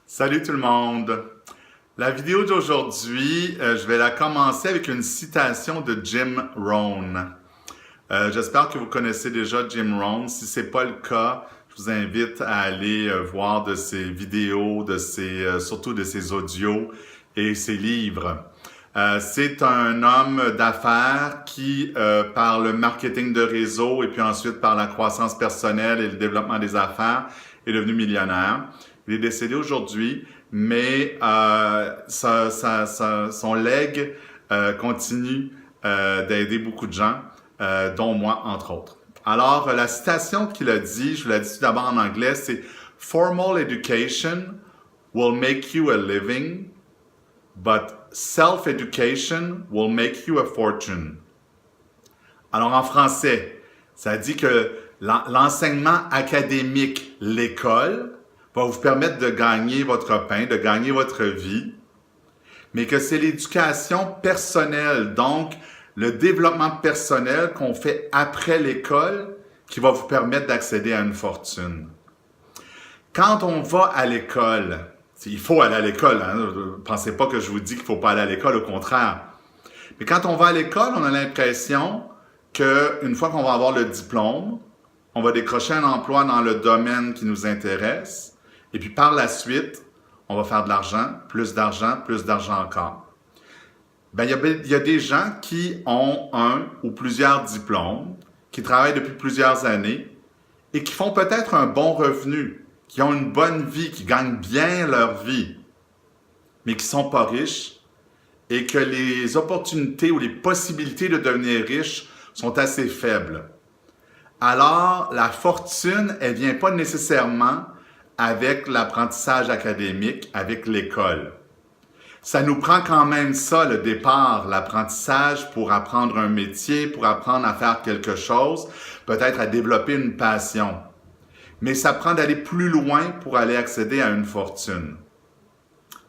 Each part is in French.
Salut tout le monde! La vidéo d'aujourd'hui, je vais la commencer avec une citation de Jim Rohn. J'espère que vous connaissez déjà Jim Rohn. Si ce n'est pas le cas, je vous invite à aller voir de ses vidéos, surtout de ses audios et ses livres. C'est un homme d'affaires qui, par le marketing de réseau et puis ensuite par la croissance personnelle et le développement des affaires, est devenu millionnaire. Il est décédé aujourd'hui, mais son legs continue d'aider beaucoup de gens, dont moi, entre autres. Alors, la citation qu'il a dit, je vous l'ai dit tout d'abord en anglais, c'est « Formal education will make you a living, but self-education will make you a fortune. » Alors, en français, ça dit que l'enseignement académique, l'école, va vous permettre de gagner votre pain, de gagner votre vie, mais que c'est l'éducation personnelle, donc le développement personnel qu'on fait après l'école qui va vous permettre d'accéder à une fortune. Quand on va à l'école, il faut aller à l'école, hein? Ne pensez pas que je vous dis qu'il ne faut pas aller à l'école, au contraire. Mais quand on va à l'école, on a l'impression qu'une fois qu'on va avoir le diplôme, on va décrocher un emploi dans le domaine qui nous intéresse, et puis par la suite, on va faire de l'argent, plus d'argent encore. Il y a des gens qui ont un ou plusieurs diplômes, qui travaillent depuis plusieurs années et qui font peut-être un bon revenu, qui ont une bonne vie, qui gagnent bien leur vie, mais qui ne sont pas riches et que les opportunités ou les possibilités de devenir riches sont assez faibles. Alors, la fortune, elle ne vient pas nécessairement avec l'apprentissage académique, avec l'école. Ça nous prend quand même ça, le départ, l'apprentissage pour apprendre un métier, pour apprendre à faire quelque chose, peut-être à développer une passion. Mais ça prend d'aller plus loin pour aller accéder à une fortune.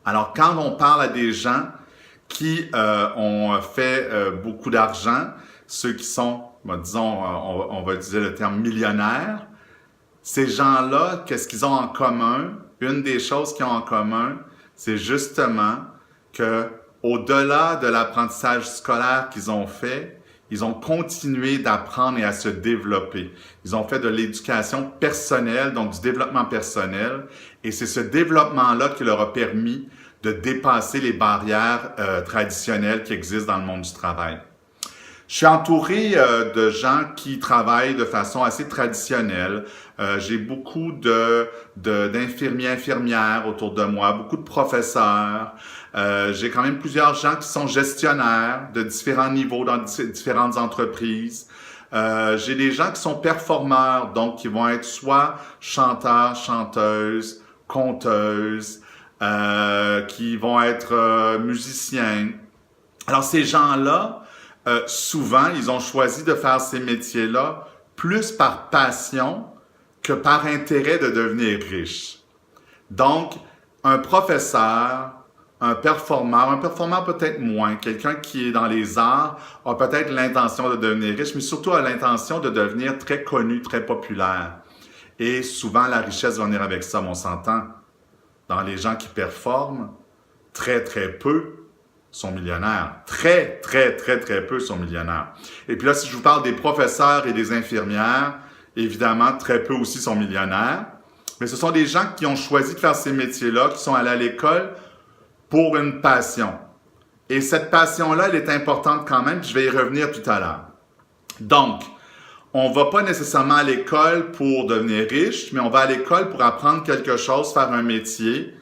Alors, quand on parle à des gens qui ont fait beaucoup d'argent, ceux qui sont, disons, on va utiliser le terme millionnaire, ces gens-là, qu'est-ce qu'ils ont en commun? Une des choses qu'ils ont en commun, c'est justement que, au-delà de l'apprentissage scolaire qu'ils ont fait, ils ont continué d'apprendre et à se développer. Ils ont fait de l'éducation personnelle, donc du développement personnel, et c'est ce développement-là qui leur a permis de dépasser les barrières traditionnelles qui existent dans le monde du travail. Je suis entouré de gens qui travaillent de façon assez traditionnelle. J'ai beaucoup d'infirmiers, infirmières autour de moi, beaucoup de professeurs. J'ai quand même plusieurs gens qui sont gestionnaires de différents niveaux dans différentes entreprises. J'ai des gens qui sont performeurs, donc qui vont être soit chanteurs, chanteuses, conteuses, qui vont être musiciens. Alors ces gens-là, souvent, ils ont choisi de faire ces métiers-là plus par passion que par intérêt de devenir riche. Donc, un professeur, un performeur peut-être moins, quelqu'un qui est dans les arts a peut-être l'intention de devenir riche, mais surtout a l'intention de devenir très connu, très populaire. Et souvent, la richesse va venir avec ça, on s'entend. Dans les gens qui performent, très peu sont millionnaires. Très peu sont millionnaires. Et puis là, si je vous parle des professeurs et des infirmières, évidemment, très peu aussi sont millionnaires. Mais ce sont des gens qui ont choisi de faire ces métiers-là, qui sont allés à l'école pour une passion. Et cette passion-là, elle est importante quand même, puis je vais y revenir tout à l'heure. Donc, on ne va pas nécessairement à l'école pour devenir riche, mais on va à l'école pour apprendre quelque chose, faire un métier,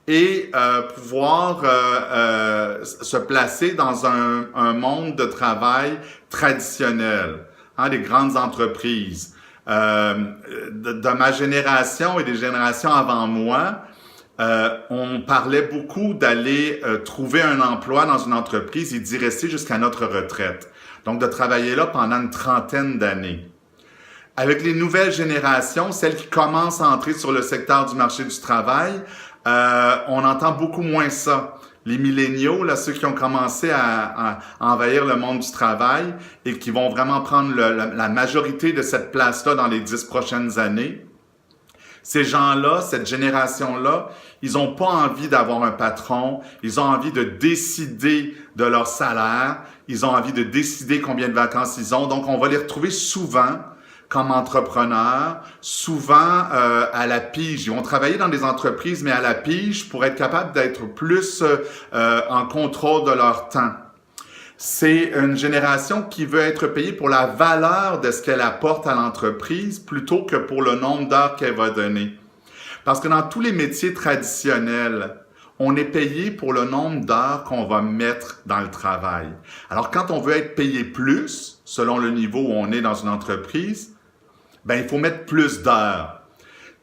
et pouvoir se placer dans un monde de travail traditionnel, hein, des grandes entreprises. De ma génération et des générations avant moi, on parlait beaucoup d'aller trouver un emploi dans une entreprise et d'y rester jusqu'à notre retraite. Donc, de travailler là pendant une trentaine d'années. Avec les nouvelles générations, celles qui commencent à entrer sur le secteur du marché du travail, on entend beaucoup moins ça. Les milléniaux, là, ceux qui ont commencé à envahir le monde du travail et qui vont vraiment prendre la majorité de cette place-là dans les 10 prochaines années, Ces gens-là, cette génération-là, ils n'ont pas envie d'avoir un patron, ils ont envie de décider de leur salaire, ils ont envie de décider combien de vacances ils ont. Donc, on va les retrouver souvent comme entrepreneurs, souvent à la pige. Ils vont travailler dans des entreprises, mais à la pige pour être capables d'être plus en contrôle de leur temps. C'est une génération qui veut être payée pour la valeur de ce qu'elle apporte à l'entreprise plutôt que pour le nombre d'heures qu'elle va donner. Parce que dans tous les métiers traditionnels, on est payé pour le nombre d'heures qu'on va mettre dans le travail. Alors, quand on veut être payé plus, selon le niveau où on est dans une entreprise, ben il faut mettre plus d'heures.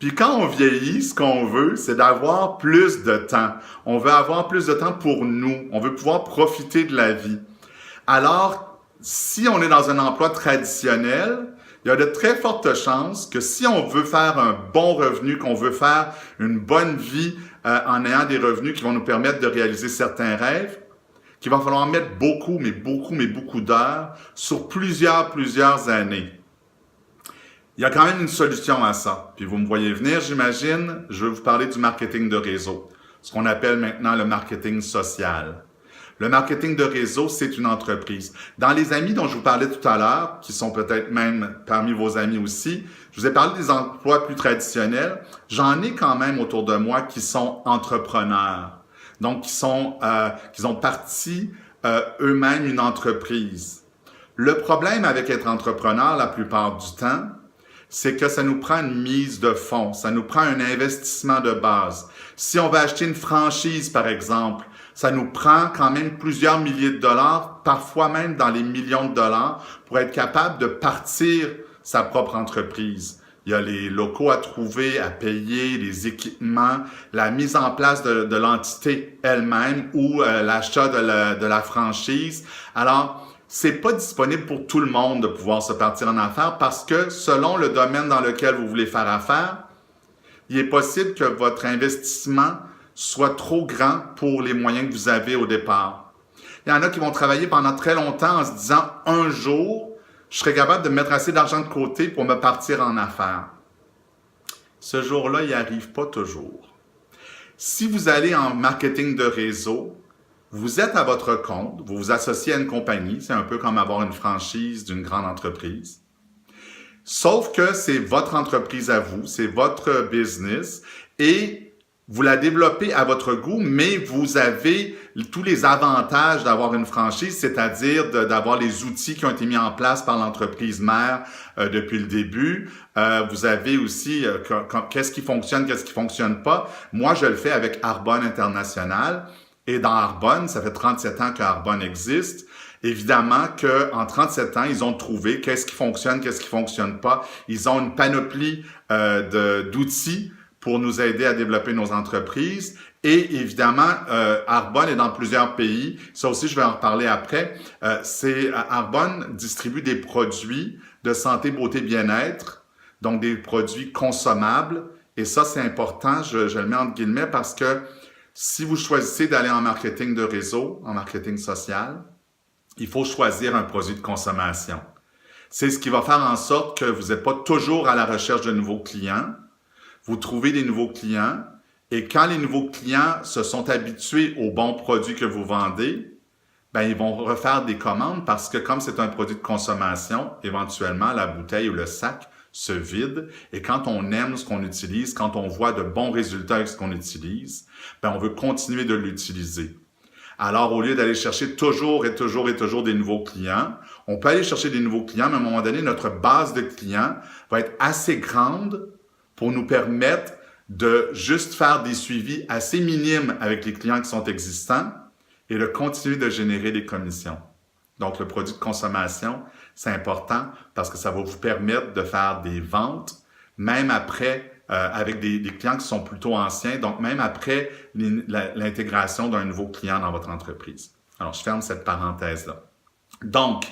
Puis quand on vieillit, ce qu'on veut, c'est d'avoir plus de temps. On veut avoir plus de temps pour nous. On veut pouvoir profiter de la vie. Alors, si on est dans un emploi traditionnel, il y a de très fortes chances que si on veut faire un bon revenu, qu'on veut faire une bonne vie en ayant des revenus qui vont nous permettre de réaliser certains rêves, qu'il va falloir mettre beaucoup d'heures sur plusieurs années. Il y a quand même une solution à ça. Puis vous me voyez venir, j'imagine, je vais vous parler du marketing de réseau, ce qu'on appelle maintenant le marketing social. Le marketing de réseau, c'est une entreprise. Dans les amis dont je vous parlais tout à l'heure, qui sont peut-être même parmi vos amis aussi, je vous ai parlé des emplois plus traditionnels. J'en ai quand même autour de moi qui sont entrepreneurs. Donc, qui ont parti eux-mêmes une entreprise. Le problème avec être entrepreneur la plupart du temps, c'est que ça nous prend une mise de fonds, ça nous prend un investissement de base. Si on veut acheter une franchise, par exemple, ça nous prend quand même plusieurs milliers de dollars, parfois même dans les millions de dollars, pour être capable de partir sa propre entreprise. Il y a les locaux à trouver, à payer, les équipements, la mise en place de l'entité elle-même ou l'achat de la franchise. Alors, c'est pas disponible pour tout le monde de pouvoir se partir en affaires parce que selon le domaine dans lequel vous voulez faire affaire, il est possible que votre investissement soit trop grand pour les moyens que vous avez au départ. Il y en a qui vont travailler pendant très longtemps en se disant « un jour, je serai capable de mettre assez d'argent de côté pour me partir en affaires. » Ce jour-là, il n'arrive pas toujours. Si vous allez en marketing de réseau, vous êtes à votre compte, vous vous associez à une compagnie, c'est un peu comme avoir une franchise d'une grande entreprise. Sauf que c'est votre entreprise à vous, c'est votre business et vous la développez à votre goût, mais vous avez tous les avantages d'avoir une franchise, c'est-à-dire d'avoir les outils qui ont été mis en place par l'entreprise mère depuis le début. Vous avez aussi qu'est-ce qui fonctionne pas. Moi, je le fais avec Arbonne International. Et dans Arbonne, ça fait 37 ans que Arbonne existe. Évidemment qu'en 37 ans, ils ont trouvé qu'est-ce qui fonctionne pas. Ils ont une panoplie d'outils pour nous aider à développer nos entreprises. Et évidemment, Arbonne est dans plusieurs pays. Ça aussi, je vais en reparler après. Arbonne distribue des produits de santé, beauté, bien-être, donc des produits consommables. Et ça, c'est important, je le mets entre guillemets, parce que si vous choisissez d'aller en marketing de réseau, en marketing social, il faut choisir un produit de consommation. C'est ce qui va faire en sorte que vous n'êtes pas toujours à la recherche de nouveaux clients. Vous trouvez des nouveaux clients et quand les nouveaux clients se sont habitués aux bons produits que vous vendez, ben ils vont refaire des commandes parce que comme c'est un produit de consommation, éventuellement la bouteille ou le sac se vide et quand on aime ce qu'on utilise, quand on voit de bons résultats avec ce qu'on utilise, ben on veut continuer de l'utiliser. Alors, au lieu d'aller chercher toujours des nouveaux clients, on peut aller chercher des nouveaux clients, mais à un moment donné, notre base de clients va être assez grande pour nous permettre de juste faire des suivis assez minimes avec les clients qui sont existants et de continuer de générer des commissions. Donc, le produit de consommation, c'est important parce que ça va vous permettre de faire des ventes, même après, avec des clients qui sont plutôt anciens, donc même après l'intégration d'un nouveau client dans votre entreprise. Alors, je ferme cette parenthèse-là. Donc,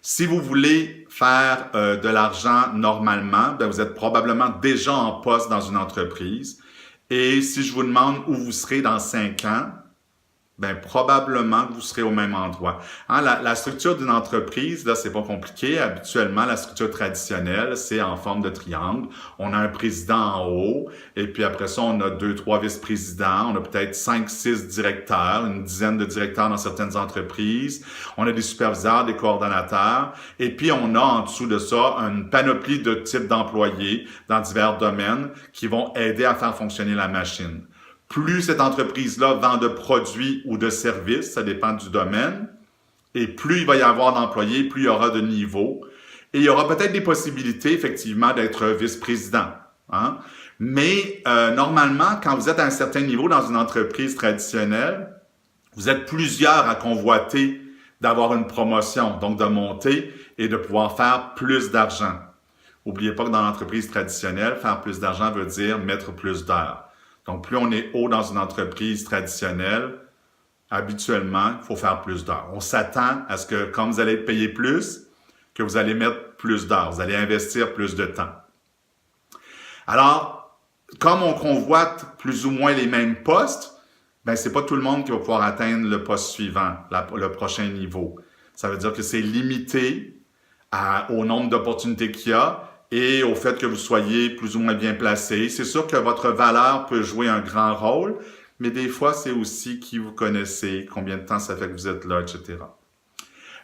si vous voulez faire de l'argent normalement, ben vous êtes probablement déjà en poste dans une entreprise. Et si je vous demande où vous serez dans 5 ans, ben probablement que vous serez au même endroit. Hein, la structure d'une entreprise, là, c'est pas compliqué. Habituellement, la structure traditionnelle, c'est en forme de triangle. On a un président en haut, et puis après ça, on a 2, 3 vice-présidents, on a peut-être 5, 6 directeurs, une dizaine de directeurs dans certaines entreprises. On a des superviseurs, des coordonnateurs, et puis on a en dessous de ça une panoplie de types d'employés dans divers domaines qui vont aider à faire fonctionner la machine. Plus cette entreprise-là vend de produits ou de services, ça dépend du domaine, et plus il va y avoir d'employés, plus il y aura de niveaux. Et il y aura peut-être des possibilités, effectivement, d'être vice-président. Hein? Mais normalement, quand vous êtes à un certain niveau dans une entreprise traditionnelle, vous êtes plusieurs à convoiter d'avoir une promotion, donc de monter et de pouvoir faire plus d'argent. N'oubliez pas que dans l'entreprise traditionnelle, faire plus d'argent veut dire mettre plus d'heures. Donc, plus on est haut dans une entreprise traditionnelle, habituellement, il faut faire plus d'heures. On s'attend à ce que, quand vous allez être payé plus, que vous allez mettre plus d'heures, vous allez investir plus de temps. Alors, comme on convoite plus ou moins les mêmes postes, ben c'est pas tout le monde qui va pouvoir atteindre le poste suivant, le prochain niveau. Ça veut dire que c'est limité au nombre d'opportunités qu'il y a et au fait que vous soyez plus ou moins bien placé. C'est sûr que votre valeur peut jouer un grand rôle, mais des fois, c'est aussi qui vous connaissez, combien de temps ça fait que vous êtes là, etc.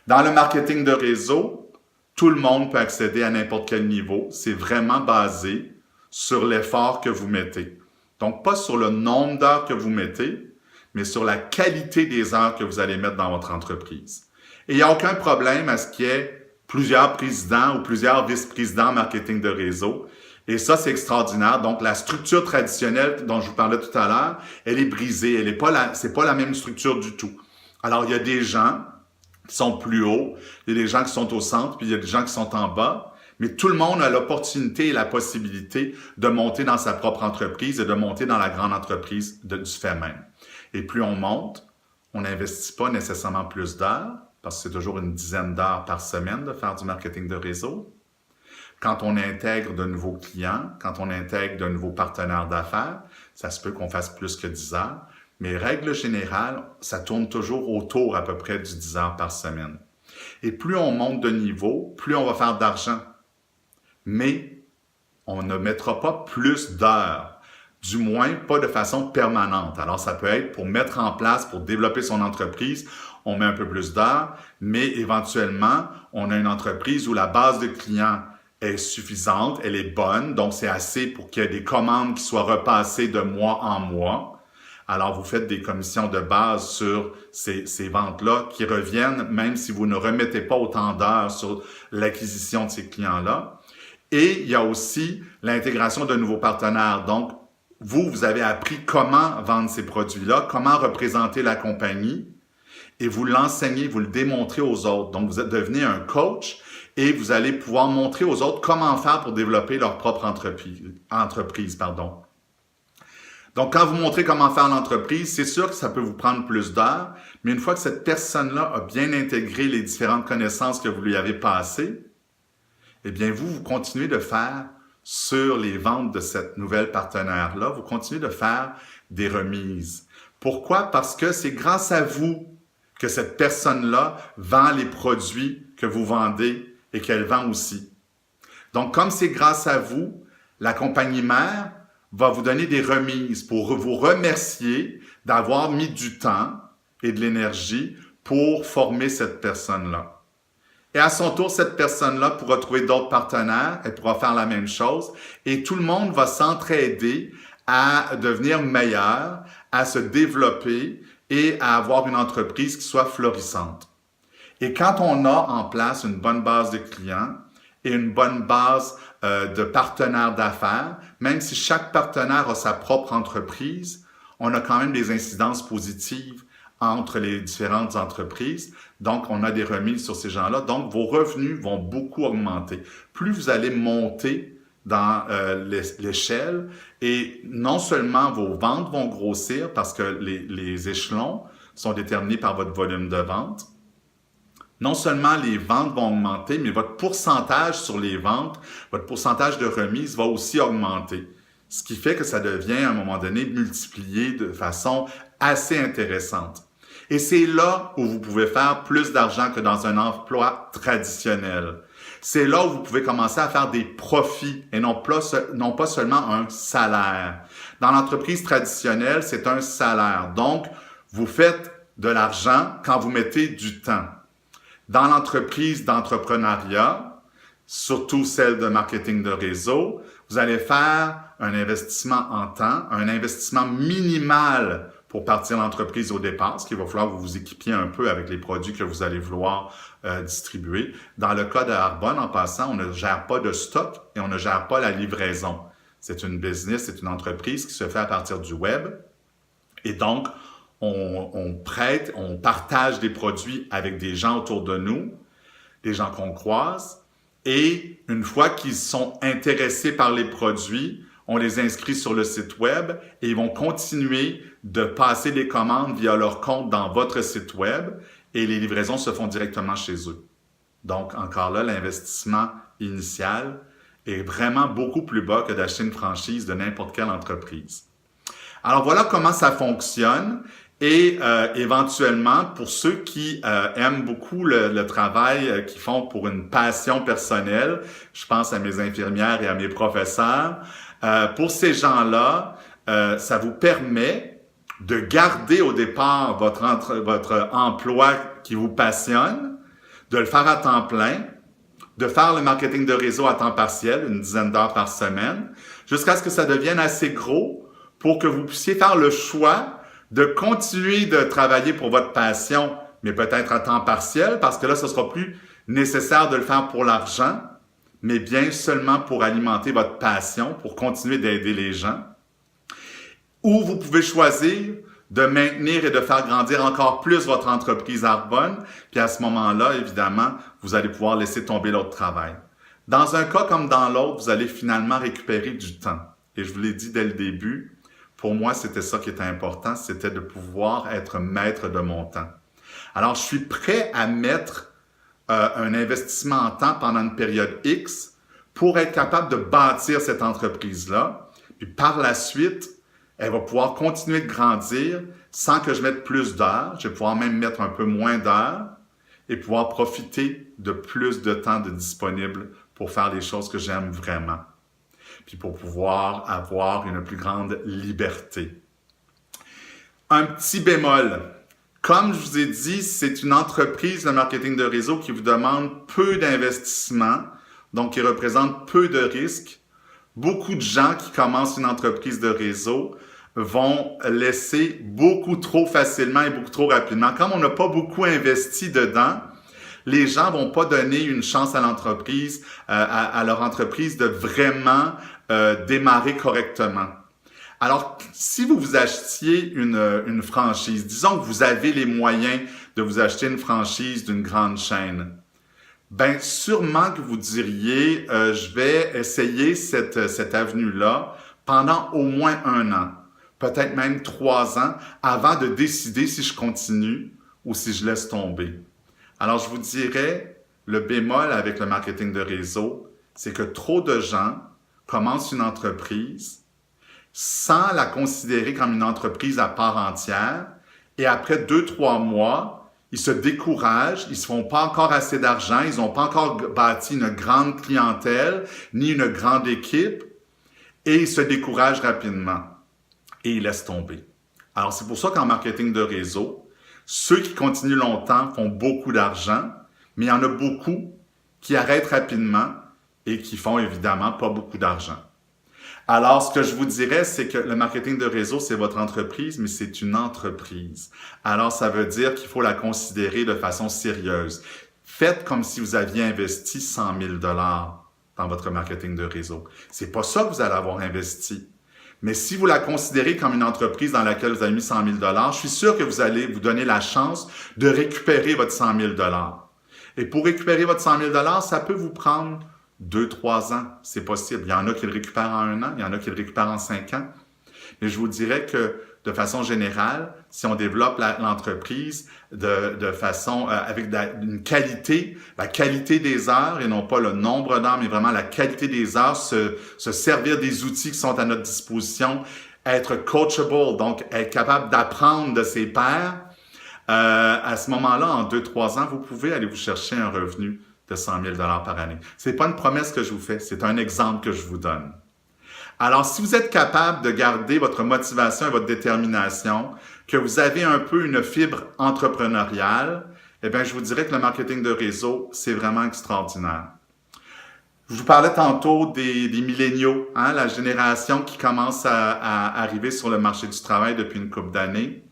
Dans le marketing de réseau, tout le monde peut accéder à n'importe quel niveau. C'est vraiment basé sur l'effort que vous mettez. Donc, pas sur le nombre d'heures que vous mettez, mais sur la qualité des heures que vous allez mettre dans votre entreprise. Et il n'y a aucun problème à ce qu'il y ait plusieurs présidents ou plusieurs vice-présidents en marketing de réseau. Et ça, c'est extraordinaire. Donc, la structure traditionnelle dont je vous parlais tout à l'heure, elle est brisée. C'est pas la même structure du tout. Alors, il y a des gens qui sont plus hauts, il y a des gens qui sont au centre, puis il y a des gens qui sont en bas. Mais tout le monde a l'opportunité et la possibilité de monter dans sa propre entreprise et de monter dans la grande entreprise du fait même. Et plus on monte, on n'investit pas nécessairement plus d'heures, parce que c'est toujours une dizaine d'heures par semaine de faire du marketing de réseau. Quand on intègre de nouveaux clients, quand on intègre de nouveaux partenaires d'affaires, ça se peut qu'on fasse plus que 10 heures. Mais règle générale, ça tourne toujours autour à peu près du 10 heures par semaine. Et plus on monte de niveau, plus on va faire d'argent. Mais on ne mettra pas plus d'heures, du moins pas de façon permanente. Alors ça peut être pour mettre en place, pour développer son entreprise, on met un peu plus d'heures, mais éventuellement, on a une entreprise où la base de clients est suffisante, elle est bonne, donc c'est assez pour qu'il y ait des commandes qui soient repassées de mois en mois. Alors, vous faites des commissions de base sur ces ventes-là qui reviennent, même si vous ne remettez pas autant d'heures sur l'acquisition de ces clients-là. Et il y a aussi l'intégration de nouveaux partenaires. Donc, vous avez appris comment vendre ces produits-là, comment représenter la compagnie, et vous l'enseignez, vous le démontrez aux autres. Donc, vous êtes devenu un coach et vous allez pouvoir montrer aux autres comment faire pour développer leur propre entreprise. Donc, quand vous montrez comment faire l'entreprise, c'est sûr que ça peut vous prendre plus d'heures, mais une fois que cette personne-là a bien intégré les différentes connaissances que vous lui avez passées, eh bien, vous continuez de faire sur les ventes de cette nouvelle partenaire-là, vous continuez de faire des remises. Pourquoi? Parce que c'est grâce à vous que cette personne-là vend les produits que vous vendez et qu'elle vend aussi. Donc, comme c'est grâce à vous, la compagnie mère va vous donner des remises pour vous remercier d'avoir mis du temps et de l'énergie pour former cette personne-là. Et à son tour, cette personne-là pourra trouver d'autres partenaires, elle pourra faire la même chose et tout le monde va s'entraider à devenir meilleur, à se développer et à avoir une entreprise qui soit florissante. Et quand on a en place une bonne base de clients et une bonne base de partenaires d'affaires, même si chaque partenaire a sa propre entreprise, on a quand même des incidences positives entre les différentes entreprises. Donc, on a des remises sur ces gens-là. Donc, vos revenus vont beaucoup augmenter. Plus vous allez monter dans l'échelle et non seulement vos ventes vont grossir parce que les échelons sont déterminés par votre volume de vente, non seulement les ventes vont augmenter, mais votre pourcentage sur les ventes, votre pourcentage de remise va aussi augmenter. Ce qui fait que ça devient, à un moment donné, multiplié de façon assez intéressante. Et c'est là où vous pouvez faire plus d'argent que dans un emploi traditionnel. C'est là où vous pouvez commencer à faire des profits et non pas seulement un salaire. Dans l'entreprise traditionnelle, c'est un salaire. Donc, vous faites de l'argent quand vous mettez du temps. Dans l'entreprise d'entrepreneuriat, surtout celle de marketing de réseau, vous allez faire un investissement en temps, un investissement minimal pour partir l'entreprise au départ, parce qu'il va falloir que vous vous équipiez un peu avec les produits que vous allez vouloir distribuer. Dans le cas de Arbonne, en passant, on ne gère pas de stock et on ne gère pas la livraison. C'est une business, c'est une entreprise qui se fait à partir du web. Et donc, on prête, on partage des produits avec des gens autour de nous, des gens qu'on croise. Et une fois qu'ils sont intéressés par les produits, on les inscrit sur le site web et ils vont continuer de passer des commandes via leur compte dans votre site web et les livraisons se font directement chez eux. Donc, encore là, l'investissement initial est vraiment beaucoup plus bas que d'acheter une franchise de n'importe quelle entreprise. Alors, voilà comment ça fonctionne. Et éventuellement, pour ceux qui aiment beaucoup le travail qu'ils font pour une passion personnelle, je pense à mes infirmières et à mes professeurs, pour ces gens-là, ça vous permet de garder au départ votre emploi qui vous passionne, de le faire à temps plein, de faire le marketing de réseau à temps partiel, une dizaine d'heures par semaine, jusqu'à ce que ça devienne assez gros pour que vous puissiez faire le choix de continuer de travailler pour votre passion, mais peut-être à temps partiel, parce que là, ce sera plus nécessaire de le faire pour l'argent, mais bien seulement pour alimenter votre passion, pour continuer d'aider les gens. Ou vous pouvez choisir de maintenir et de faire grandir encore plus votre entreprise Arbonne, puis à ce moment-là, évidemment, vous allez pouvoir laisser tomber l'autre travail. Dans un cas comme dans l'autre, vous allez finalement récupérer du temps. Et je vous l'ai dit dès le début, pour moi, c'était ça qui était important, c'était de pouvoir être maître de mon temps. Alors, je suis prêt à mettre un investissement en temps pendant une période X pour être capable de bâtir cette entreprise-là. Puis par la suite, elle va pouvoir continuer de grandir sans que je mette plus d'heures. Je vais pouvoir même mettre un peu moins d'heures et pouvoir profiter de plus de temps disponible pour faire les choses que j'aime vraiment. Puis pour pouvoir avoir une plus grande liberté. Un petit bémol. Comme je vous ai dit, c'est une entreprise de marketing de réseau qui vous demande peu d'investissement, donc qui représente peu de risques. Beaucoup de gens qui commencent une entreprise de réseau vont laisser beaucoup trop facilement et beaucoup trop rapidement. Comme on n'a pas beaucoup investi dedans, les gens vont pas donner une chance à l'entreprise, à leur entreprise de vraiment démarrer correctement. Alors, si vous vous achetiez une franchise, disons que vous avez les moyens de vous acheter une franchise d'une grande chaîne, ben sûrement que vous diriez, je vais essayer cette avenue-là pendant au moins 1 an, peut-être même 3 ans, avant de décider si je continue ou si je laisse tomber. Alors, je vous dirais, le bémol avec le marketing de réseau, c'est que trop de gens commencent une entreprise sans la considérer comme une entreprise à part entière, et après 2-3 mois, ils se découragent, ils ne se font pas encore assez d'argent, ils n'ont pas encore bâti une grande clientèle, ni une grande équipe, et ils se découragent rapidement, et ils laissent tomber. Alors, c'est pour ça qu'en marketing de réseau, ceux qui continuent longtemps font beaucoup d'argent, mais il y en a beaucoup qui arrêtent rapidement et qui font évidemment pas beaucoup d'argent. Alors, ce que je vous dirais, c'est que le marketing de réseau, c'est votre entreprise, mais c'est une entreprise. Alors, ça veut dire qu'il faut la considérer de façon sérieuse. Faites comme si vous aviez investi 100 000 $ dans votre marketing de réseau. C'est pas ça que vous allez avoir investi. Mais si vous la considérez comme une entreprise dans laquelle vous avez mis 100 000 $, je suis sûr que vous allez vous donner la chance de récupérer votre 100 000 $. Et pour récupérer votre 100 000 $, ça peut vous prendre 2-3 ans, c'est possible. Il y en a qui le récupèrent en 1 an, il y en a qui le récupèrent en 5 ans. Mais je vous dirais que, de façon générale, si on développe l'entreprise de façon avec une qualité, la qualité des heures et non pas le nombre d'heures, mais vraiment la qualité des heures, se servir des outils qui sont à notre disposition, être coachable, donc être capable d'apprendre de ses pairs, À ce moment-là, en 2-3 ans, vous pouvez aller vous chercher un revenu de 100 000 $ par année. C'est pas une promesse que je vous fais, c'est un exemple que je vous donne. Alors, si vous êtes capable de garder votre motivation et votre détermination, que vous avez un peu une fibre entrepreneuriale, eh bien, je vous dirais que le marketing de réseau, c'est vraiment extraordinaire. Je vous parlais tantôt des milléniaux, hein, la génération qui commence à arriver sur le marché du travail depuis une couple d'années.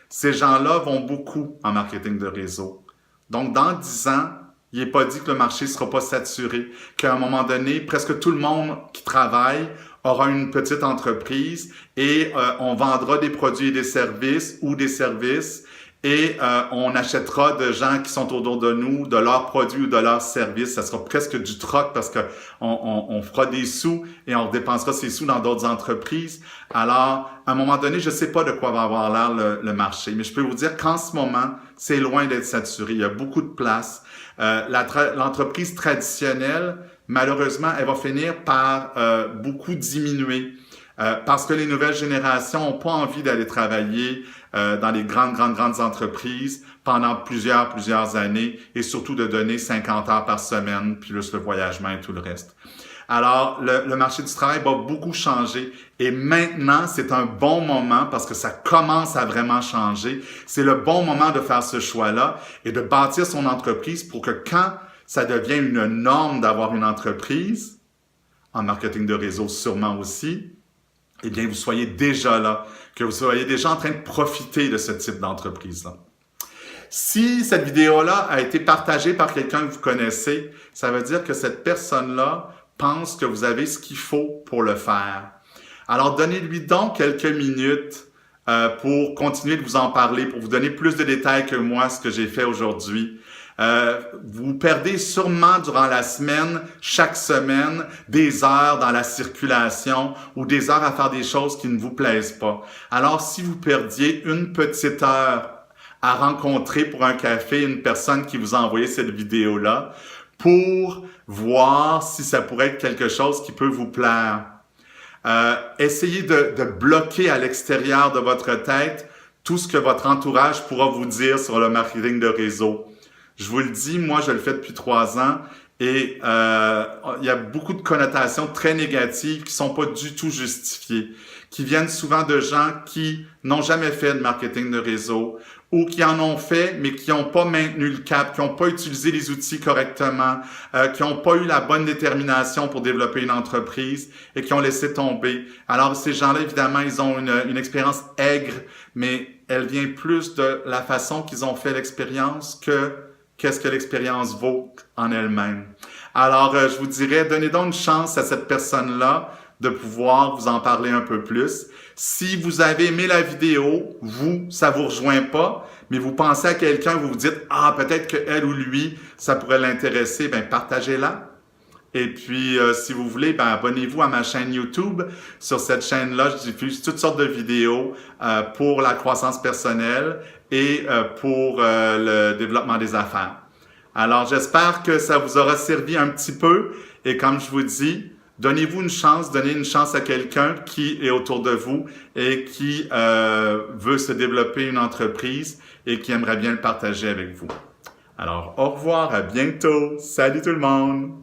Ces gens-là vont beaucoup en marketing de réseau. Donc, dans 10 ans, il n'est pas dit que le marché ne sera pas saturé, qu'à un moment donné, presque tout le monde qui travaille aura une petite entreprise et on vendra des produits et des services ou des services et on achètera de gens qui sont autour de nous, de leurs produits ou de leurs services. Ça sera presque du troc parce que on fera des sous et on dépensera ces sous dans d'autres entreprises. Alors, à un moment donné, je ne sais pas de quoi va avoir l'air le marché, mais je peux vous dire qu'en ce moment, c'est loin d'être saturé. Il y a beaucoup de place. L'entreprise traditionnelle, malheureusement, elle va finir par beaucoup diminuer parce que les nouvelles générations n'ont pas envie d'aller travailler dans les grandes entreprises pendant plusieurs années et surtout de donner 50 heures par semaine, plus le voyagement et tout le reste. Alors, le marché du travail va beaucoup changer et maintenant, c'est un bon moment parce que ça commence à vraiment changer. C'est le bon moment de faire ce choix-là et de bâtir son entreprise pour que quand ça devient une norme d'avoir une entreprise, en marketing de réseau sûrement aussi, eh bien, vous soyez déjà là, que vous soyez déjà en train de profiter de ce type d'entreprise-là. Si cette vidéo-là a été partagée par quelqu'un que vous connaissez, ça veut dire que cette personne-là pense que vous avez ce qu'il faut pour le faire. Alors, donnez-lui donc quelques minutes pour continuer de vous en parler, pour vous donner plus de détails que moi, ce que j'ai fait aujourd'hui. Vous perdez sûrement durant la semaine, chaque semaine, des heures dans la circulation ou des heures à faire des choses qui ne vous plaisent pas. Alors, si vous perdiez une petite heure à rencontrer pour un café une personne qui vous a envoyé cette vidéo-là pour voir si ça pourrait être quelque chose qui peut vous plaire, essayez de bloquer à l'extérieur de votre tête tout ce que votre entourage pourra vous dire sur le marketing de réseau. Je vous le dis, moi, je le fais depuis 3 ans et il y a beaucoup de connotations très négatives qui sont pas du tout justifiées, qui viennent souvent de gens qui n'ont jamais fait de marketing de réseau ou qui en ont fait, mais qui n'ont pas maintenu le cap, qui n'ont pas utilisé les outils correctement, qui n'ont pas eu la bonne détermination pour développer une entreprise et qui ont laissé tomber. Alors, ces gens-là, évidemment, ils ont une expérience aigre, mais elle vient plus de la façon qu'ils ont fait l'expérience que qu'est-ce que l'expérience vaut en elle-même. Alors, je vous dirais, donnez donc une chance à cette personne-là de pouvoir vous en parler un peu plus. Si vous avez aimé la vidéo, ça vous rejoint pas, mais vous pensez à quelqu'un, vous vous dites « Ah, peut-être qu'elle ou lui, ça pourrait l'intéresser », bien, partagez-la. Et puis, si vous voulez, ben, abonnez-vous à ma chaîne YouTube. Sur cette chaîne-là, je diffuse toutes sortes de vidéos pour la croissance personnelle et pour le développement des affaires. Alors, j'espère que ça vous aura servi un petit peu. Et comme je vous dis, donnez-vous une chance, donnez une chance à quelqu'un qui est autour de vous et qui veut se développer une entreprise et qui aimerait bien le partager avec vous. Alors, au revoir, à bientôt. Salut tout le monde!